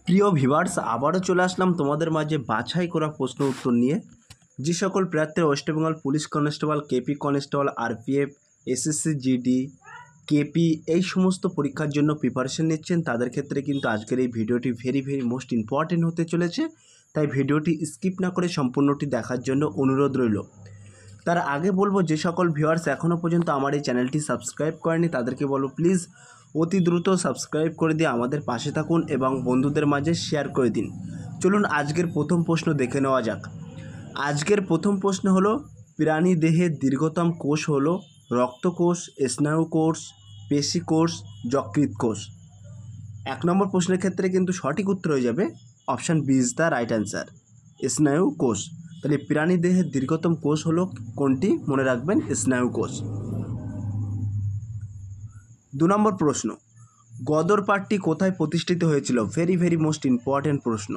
প্রিয় ভিউয়ার্স, আবারও চলে আসলাম তোমাদের মাঝে বাছাই করা প্রশ্ন উত্তর নিয়ে। যে সকল প্রার্থীরা West Bengal police constable, KP constable, RPF, SSC GD, KP এই সমস্ত পরীক্ষার জন্য প্রিপারেশন নিচ্ছেন, তাদের ক্ষেত্রে কিন্তু আজকের এই ভিডিওটি ভেরি মোস্ট ইম্পর্টেন্ট হতে চলেছে। তাই ভিডিওটি স্কিপ না করে সম্পূর্ণটি দেখার জন্য অনুরোধ রইল। তার আগে বলবো, যে সকল ভিউয়ার্স এখনও পর্যন্ত আমার এই চ্যানেলটি সাবস্ক্রাইব করেনি তাদেরকে বলবো প্লিজ অতি দ্রুত সাবস্ক্রাইব করে দিয়ে আমাদের পাশে থাকুন এবং বন্ধুদের মাঝে শেয়ার করে দিন। চলুন আজকের প্রথম প্রশ্ন দেখে নেওয়া যাক। আজকের প্রথম প্রশ্ন হলো, প্রাণী দেহের দীর্ঘতম কোষ হলো রক্তকোষ, স্নায়ু কোষ, পেশি কোষ, যকৃৎ কোষ। 1 নম্বর প্রশ্নের ক্ষেত্রে কিন্তু সঠিক উত্তর হয়ে যাবে option B is the right answer, স্নায়ু কোষ। তাহলে প্রাণী দেহের দীর্ঘতম কোষ হলো কোনটি? মনে রাখবেন, স্নায়ু কোষ। 2 নম্বর প্রশ্ন, গদর পার্কটি কোথায় প্রতিষ্ঠিত হয়েছিল? ভেরি মোস্ট ইম্পর্ট্যান্ট প্রশ্ন।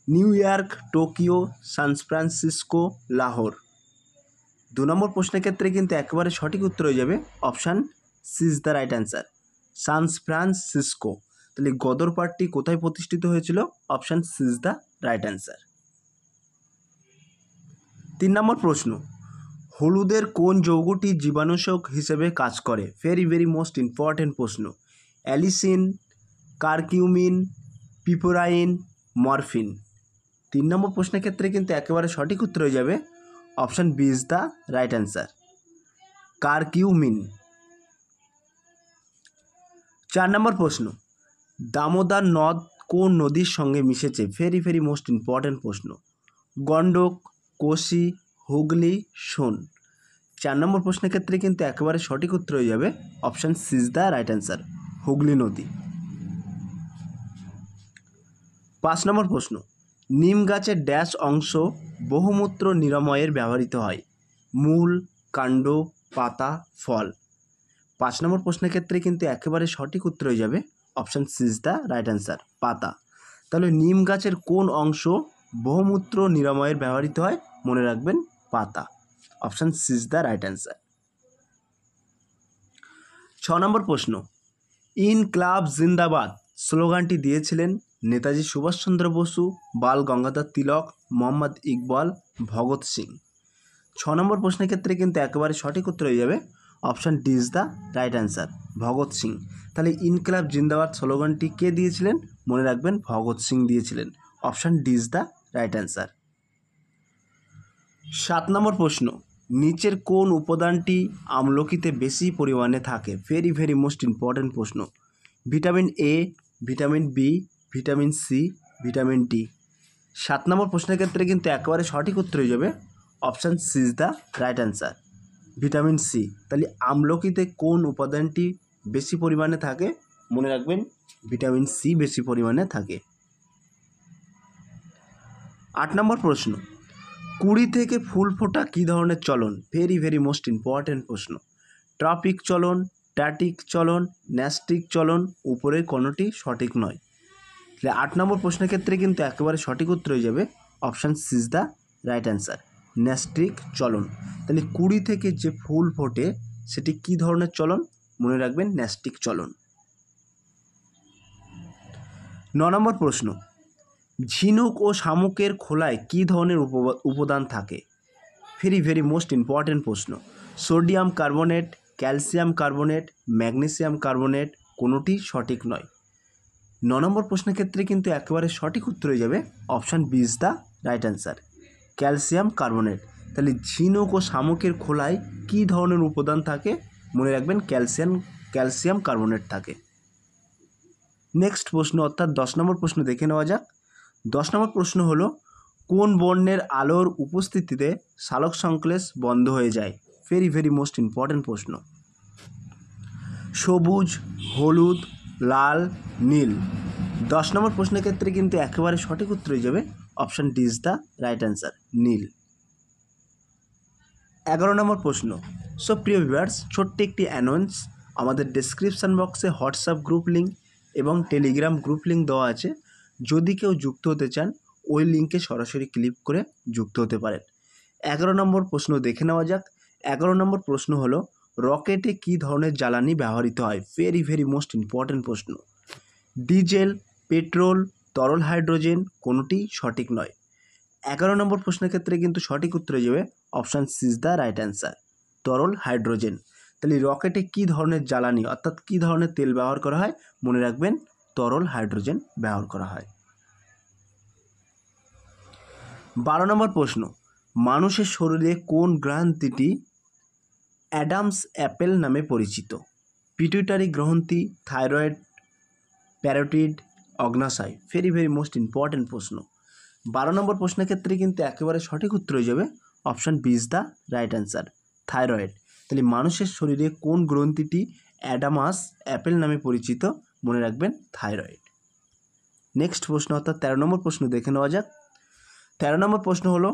New York, Tokyo, San Francisco, Lahore. 2 নম্বর প্রশ্নের ক্ষেত্রে কিন্তু একেবারে সঠিক উত্তর হয়ে যাবে option C is the right answer, San Francisco. তাহলে গদর পার্কটি কোথায় প্রতিষ্ঠিত হয়েছিল? Option C is the right answer. 3 নম্বর প্রশ্ন, হলুদের কোন যৌগটি জীবাণুনাশক হিসেবে কাজ করে? ভেরি মোস্ট ইম্পর্ট্যান্ট প্রশ্ন। Allicin, curcumin, পিপোরাইন, morphine. 3 নম্বর প্রশ্নের ক্ষেত্রে কিন্তু একেবারে সঠিক উত্তর হয়ে যাবে option B is the right answer, curcumin. 4 নম্বর প্রশ্ন, দামোদর নদ কোন নদীর সঙ্গে মিশেছে? ভেরি মোস্ট ইম্পর্ট্যান্ট প্রশ্ন। গণ্ডক, কোশি, হুগলি, সোন। 4 নম্বর প্রশ্নের ক্ষেত্রে কিন্তু একেবারে সঠিক উত্তর হয়ে যাবে option C is the right answer, Hooghly নদী। 5 নম্বর প্রশ্ন, নিম গাছের ড্যাশ অংশ বহুমূত্র নিরাময়ের ব্যবহৃত হয়? মূল, কাণ্ড, পাতা, ফল। 5 নম্বর প্রশ্নের ক্ষেত্রে কিন্তু একেবারে সঠিক উত্তর হয়ে যাবে option C is the right answer, পাতা। তাহলে নিম গাছের কোন অংশ বহুমূত্র নিরাময়ের ব্যবহৃত হয়? মনে রাখবেন, পাতা। Option C is the right answer. 6 নম্বর প্রশ্ন, ইনকলাব জিন্দাবাদ স্লোগানটি দিয়েছিলেন নেতাজি সুভাষচন্দ্র বসু, বাল গঙ্গাধর তিলক, মোহাম্মদ ইকবাল, ভগৎ সিং। 6 নম্বর প্রশ্নের ক্ষেত্রে কিন্তু একেবারে সঠিক উত্তর হয়ে যাবে option D is the right answer, Bhagat Singh. তাহলে ইনকলাব জিন্দাবাদ স্লোগানটি কে দিয়েছিলেন? মনে রাখবেন, ভগৎ সিং দিয়েছিলেন। Option D is the right answer. 7 নম্বর প্রশ্ন, নিচের কোন উপাদানটি আমলকিতে বেশি পরিমাণে থাকে? ভেরি মোস্ট ইম্পর্ট্যান্ট প্রশ্ন। Vitamin A, vitamin B, vitamin C, vitamin D. 7 নম্বর প্রশ্নের ক্ষেত্রে কিন্তু একেবারে সঠিক উত্তর হয়ে যাবে option C is the right answer, vitamin C. তাহলে আমলকিতে কোন উপাদানটি বেশি পরিমাণে থাকে? মনে রাখবেন, ভিটামিন সি বেশি পরিমাণে থাকে। 8 নম্বর প্রশ্ন, কুড়ি থেকে ফুল ফোটা কী ধরনের চলন? ভেরি মোস্ট ইম্পর্ট্যান্ট প্রশ্ন। ট্রপিক চলন, স্ট্যাটিক চলন, ন্যাস্টিক চলন, উপরের কোনোটি সঠিক নয়। তাহলে 8 নম্বর প্রশ্নের ক্ষেত্রে কিন্তু একেবারে সঠিক উত্তর হয়ে যাবে option C is the right answer, nastic চলন। তাহলে কুড়ি থেকে যে ফুল ফোটে সেটি কী ধরনের চলন? মনে রাখবেন, ন্যাস্টিক চলন। 9 নম্বর প্রশ্ন, ঝিনুক ও শামুকের খোলায় কী ধরনের উপাদান থাকে? ভেরি মোস্ট ইম্পর্ট্যান্ট প্রশ্ন। Sodium carbonate, calcium carbonate, magnesium carbonate, কোনোটি সঠিক নয়। 9 নম্বর প্রশ্নের ক্ষেত্রে কিন্তু একেবারে সঠিক উত্তর হয়ে যাবে option B is the right answer, calcium carbonate. তাহলে ঝিনুক ও শামুকের খোলায় কী ধরনের উপাদান থাকে? মনে রাখবেন, ক্যালসিয়াম কার্বনেট থাকে। নেক্সট প্রশ্ন অর্থাৎ 10 নম্বর প্রশ্ন দেখে নেওয়া যাক। 10 নম্বর প্রশ্ন হলো, কোন বর্ণের আলোর উপস্থিতিতে সালোক সংশ্লেষ বন্ধ হয়ে যায়? ভেরি মোস্ট ইম্পর্ট্যান্ট প্রশ্ন। সবুজ, হলুদ, লাল, নীল। 10 নম্বর প্রশ্নের ক্ষেত্রে কিন্তু একেবারে সঠিক উত্তর হয়ে যাবে option D is the right answer, নীল। 11 নম্বর প্রশ্ন। সো প্রিয় ভিউয়ার্স, ছোট্ট একটি অ্যানাউন্স, আমাদের ডেসক্রিপশান বক্সে হোয়াটসঅ্যাপ গ্রুপ লিঙ্ক এবং টেলিগ্রাম গ্রুপ লিঙ্ক দেওয়া আছে। যদি কেউ যুক্ত হতে চান ওই লিঙ্কে সরাসরি ক্লিক করে যুক্ত হতে পারেন। 11 নম্বর প্রশ্ন দেখে নেওয়া যাক। 11 নম্বর প্রশ্ন হলো, রকেটে কী ধরনের জ্বালানি ব্যবহৃত হয়? ভেরি মোস্ট ইম্পর্ট্যান্ট প্রশ্ন। ডিজেল, পেট্রোল, তরল হাইড্রোজেন, কোনোটি সঠিক নয়। 11 নম্বর প্রশ্নের ক্ষেত্রে কিন্তু সঠিক উত্তর হয়ে যাবে option C is the right answer, তরল হাইড্রোজেন। তাহলে রকেটে কী ধরনের জ্বালানি অর্থাৎ কী ধরনের তেল ব্যবহার করা হয়? মনে রাখবেন তরল হাইড্রোজেন ব্যবহার করা হয়। 12 নম্বর প্রশ্ন, মানুষের শরীরে কোন গ্রন্থিটি অ্যাডামস অ্যাপেল নামে পরিচিত? পিটুইটারি গ্রন্থি, থাইরয়েড, প্যারোটিড, অগ্নাশয়। ভেরি মোস্ট ইম্পর্টেন্ট প্রশ্ন। 12 নম্বর প্রশ্নের ক্ষেত্রে কিন্তু একেবারে সঠিক উত্তর হয়ে যাবে option B is the right answer, thyroid. তাহলে মানুষের শরীরে কোন গ্রন্থিটি অ্যাডামাস অ্যাপেল নামে পরিচিত? মনে রাখবেন থাইরয়েড। নেক্সট প্রশ্ন অর্থাৎ 13 নম্বর প্রশ্ন দেখে নেওয়া যাক। 13 নম্বর প্রশ্ন হলো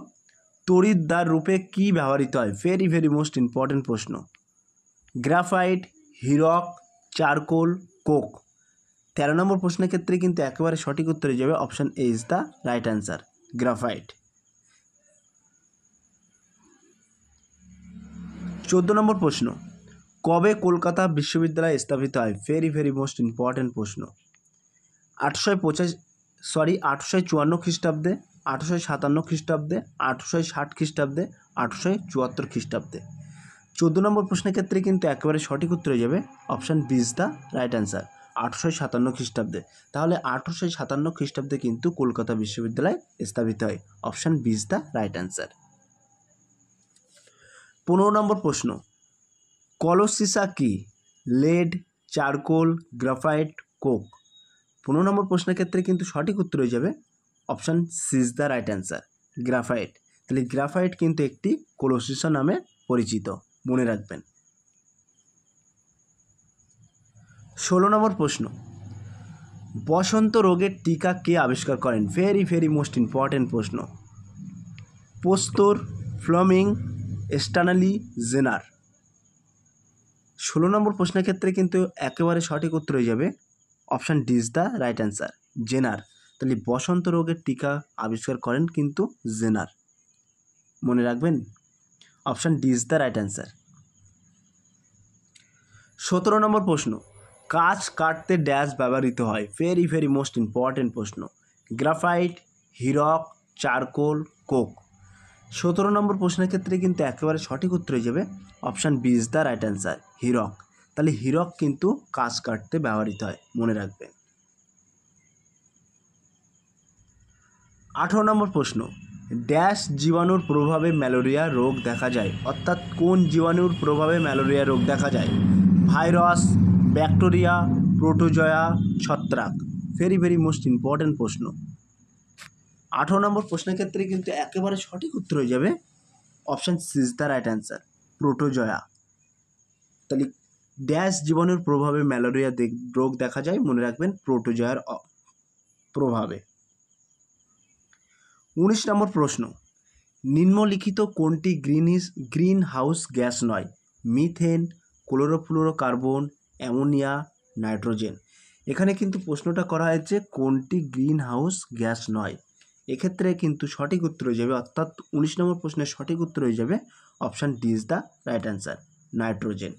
তড়িৎদ্বার রূপে কি ব্যবহৃত হয়? ভেরি মোস্ট ইম্পর্টেন্ট প্রশ্ন। গ্রাফাইট, হিরক, চারকোল, কোক। 13 নম্বর প্রশ্নের ক্ষেত্রে কিন্তু একেবারে সঠিক উত্তর হয়ে যাবে option A is the right answer, graphite. 14 number প্রশ্ন, কবে কলকাতা বিশ্ববিদ্যালয় স্থাপিত হয়? ভেরি মোস্ট ইম্পর্টেন্ট প্রশ্ন। 854 খ্রিস্টাব্দে, 857 খ্রিস্টাব্দে, 860 খ্রিস্টাব্দে, 874 খ্রিস্টাব্দে। 14 নম্বর প্রশ্নের ক্ষেত্রে কিন্তু একেবারে সঠিক উত্তর হয়ে যাবে option B is the right answer, 857 খ্রিস্টাব্দে। তাহলে 857 খ্রিস্টাব্দে কিন্তু কলকাতা বিশ্ববিদ্যালয় স্থাপিত হয়, option B is the right answer. 15 নম্বর প্রশ্ন, কলসিসা কি? Lead, charcoal, graphite, coke. 15 নম্বর প্রশ্নের ক্ষেত্রে কিন্তু সঠিক উত্তর হয়ে যাবে option C is the right answer, graphite. তাহলে গ্রাফাইট কিন্তু একটি কলসিসা নামে পরিচিত, মনে রাখবেন। 16 নম্বর প্রশ্ন, বসন্ত রোগের টিকা কে আবিষ্কার করেন? ভেরি মোস্ট ইম্পর্টেন্ট প্রশ্ন। পোস্তর, ফ্লেমিং, স্ট্যানলি, জেনার। 16 নম্বর প্রশ্নের ক্ষেত্রে কিন্তু একেবারে সঠিক উত্তর হয়ে যাবে option D is the right answer, Jenner. তাহলে বসন্ত রোগের টিকা আবিষ্কার করেন কিন্তু জেনার, মনে রাখবেন option D is the right answer. 17 number প্রশ্ন, কাঁচ কাটতে ড্যাশ ব্যবহৃত হয়? ভেরি মোস্ট ইম্পর্টেন্ট প্রশ্ন। গ্রাফাইট, হিরক, চারকোল, কোক। 17 নম্বর প্রশ্নের ক্ষেত্রে কিন্তু একেবারে সঠিক উত্তর হয়ে যাবে option B is the right answer, হিরক। তাহলে হিরক কিন্তু কাঁচ কাটতে ব্যবহৃত হয়, মনে রাখবেন। 18 নম্বর প্রশ্ন, ড্যাশ জীবাণুর প্রভাবে ম্যালেরিয়া রোগ দেখা যায়? অর্থাৎ কোন জীবাণুর প্রভাবে ম্যালেরিয়া রোগ দেখা যায়? ভাইরাস, ব্যাকটেরিয়া, প্রোটোজোয়া, ছত্রাক। ভেরি মোস্ট ইম্পর্টেন্ট প্রশ্ন। 18 নম্বর প্রশ্নের ক্ষেত্রে কিন্তু একেবারে সঠিক উত্তর হয়ে যাবে option C is the right answer, protozoa. তাহলে ড্যাশ জীবাণুর প্রভাবে ম্যালেরিয়া রোগ দেখা যায়? মনে রাখবেন প্রোটোজোয়ার প্রভাবে। 19 নম্বর প্রশ্ন, নিম্নলিখিত কোনটি গ্রিন হাউস গ্যাস নয়? Methane, chlorofluorocarbon, ammonia, nitrogen. এখানে কিন্তু প্রশ্নটা করা হয়েছে কোনটি গ্রিন হাউস গ্যাস নয়। এক্ষেত্রে কিন্তু সঠিক উত্তর হয়ে যাবে অর্থাৎ 19 নম্বর প্রশ্নের সঠিক উত্তর হয়ে যাবে option D is the right answer, nitrogen.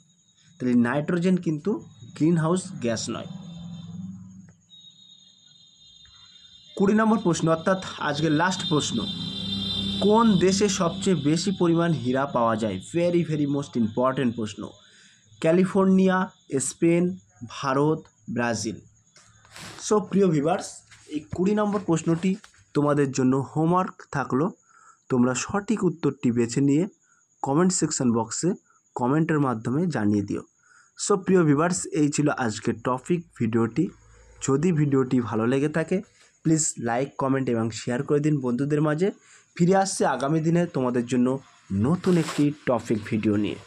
তাহলে নাইট্রোজেন কিন্তু গ্রিন হাউস গ্যাস নয়। 20 নম্বর প্রশ্ন অর্থাৎ আজকের লাস্ট প্রশ্ন, কোন দেশে সবচেয়ে বেশি পরিমাণ হীরা পাওয়া যায়? ভেরি মোস্ট ইম্পর্টেন্ট প্রশ্ন। California, Spain, Bharat, Brazil. So প্রিয় ভিউয়ার্স, এই 20 নম্বর প্রশ্নটি তোমাদের জন্য হোমওয়ার্ক থাকলো। তোমরা সঠিক উত্তরটি বেছে নিয়ে কমেন্ট সেকশন বক্সে কমেন্টের মাধ্যমে জানিয়ে দিও। সো প্রিয় ভিউয়ার্স, এই ছিল আজকের টপিক ভিডিওটি। যদি ভিডিওটি ভালো লেগে থাকে প্লিজ লাইক, কমেন্ট এবং শেয়ার করে দিন বন্ধুদের মাঝে। ফিরে আসছে আগামী দিনে তোমাদের জন্য নতুন একটি টপিক ভিডিও নিয়ে।